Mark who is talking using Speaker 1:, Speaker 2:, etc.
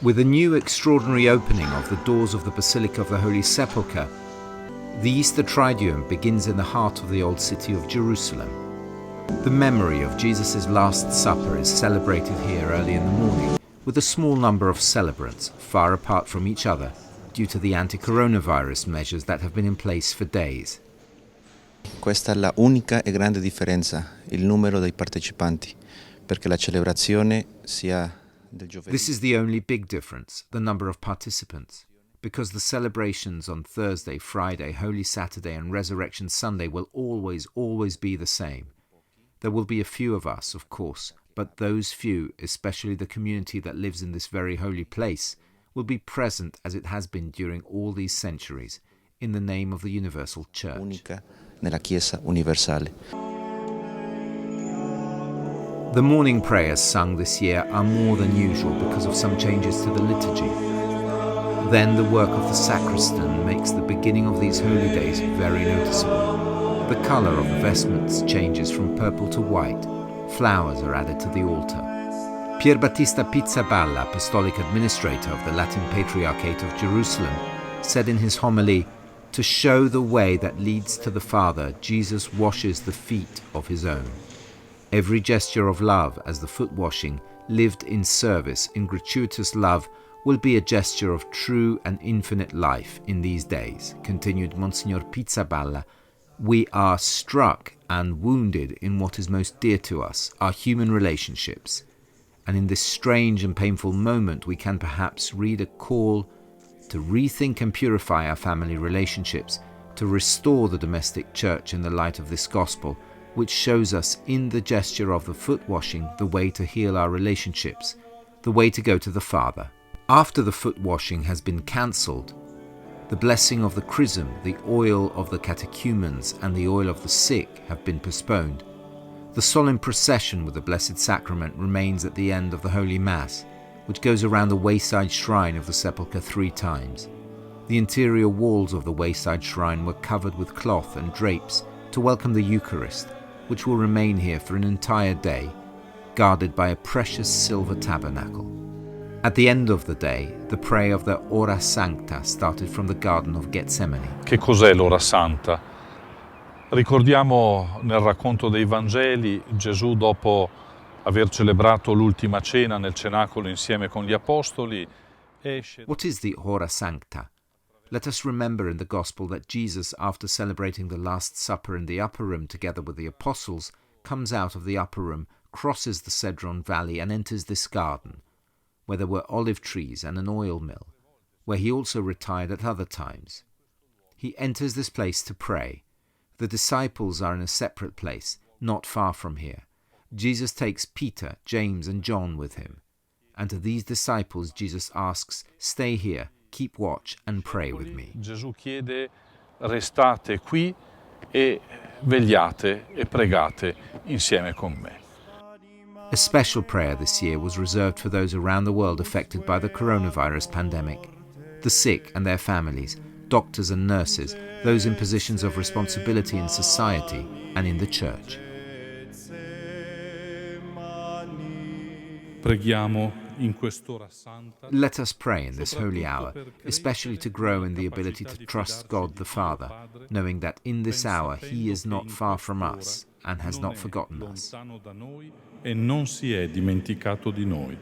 Speaker 1: With a new extraordinary opening of the doors of the Basilica of the Holy Sepulchre, the Easter Triduum begins in the heart of the old city of Jerusalem. The memory of Jesus' Last Supper is celebrated here early in the morning, with a small number of celebrants far apart from each other due to the anti-coronavirus measures that have been in place for days.
Speaker 2: Questa è la unica e grande differenza, il numero dei partecipanti, perché la celebrazione sia del giovedì.
Speaker 1: This is the only big difference, the number of participants, because the celebrations on Thursday, Friday, Holy Saturday and Resurrection Sunday will always be the same. There will be a few of us, of course, but those few, especially the community that lives in this very holy place, will be present as it has been during all these centuries, in the name of the Universal Church.
Speaker 2: Unica nella Chiesa universale.
Speaker 1: The morning prayers sung this year are more than usual because of some changes to the liturgy. Then the work of the sacristan makes the beginning of these holy days very noticeable. The colour of the vestments changes from purple to white. Flowers are added to the altar. Pier Battista Pizzaballa, Apostolic Administrator of the Latin Patriarchate of Jerusalem, said in his homily, "To show the way that leads to the Father, Jesus washes the feet of his own. Every gesture of love, as the foot washing, lived in service, in gratuitous love, will be a gesture of true and infinite life in these days," continued Monsignor Pizzaballa. "We are struck and wounded in what is most dear to us, our human relationships. And in this strange and painful moment we can perhaps read a call to rethink and purify our family relationships, to restore the domestic church in the light of this gospel, which shows us in the gesture of the foot washing the way to heal our relationships, the way to go to the Father." After the foot washing has been cancelled, the blessing of the chrism, the oil of the catechumens and the oil of the sick have been postponed. The solemn procession with the Blessed Sacrament remains at the end of the Holy Mass, which goes around the wayside shrine of the sepulchre 3 times. The interior walls of the wayside shrine were covered with cloth and drapes to welcome the Eucharist, which will remain here for an entire day, guarded by a precious silver tabernacle. At the end of the day, the prayer of the Hora Sancta started from the Garden of Gethsemane.
Speaker 3: Che cos'è l'Ora Santa? Ricordiamo nel racconto dei Vangeli Gesù, dopo aver celebrato l'ultima cena nel cenacolo insieme con gli apostoli, esce.
Speaker 1: What is the Hora Sancta? Let us remember in the Gospel that Jesus, after celebrating the Last Supper in the upper room together with the apostles, comes out of the upper room, crosses the Cedron Valley and enters this garden, where there were olive trees and an oil mill, where he also retired at other times. He enters this place to pray. The disciples are in a separate place, not far from here. Jesus takes Peter, James and John with him. And to these disciples Jesus asks, "Stay here, keep watch and pray with me."
Speaker 3: Gesù chiede: restate qui e vegliate e pregate insieme con me.
Speaker 1: A special prayer this year was reserved for those around the world affected by the coronavirus pandemic, the sick and their families, doctors and nurses, those in positions of responsibility in society and in the Church.
Speaker 3: Preghiamo in quest'ora santa.
Speaker 1: Let us pray in this holy hour, especially to grow in the ability to trust God the Father, knowing that in this hour He is not far from us and has not forgotten us.
Speaker 3: Lontano da noi e non si è dimenticato di noi.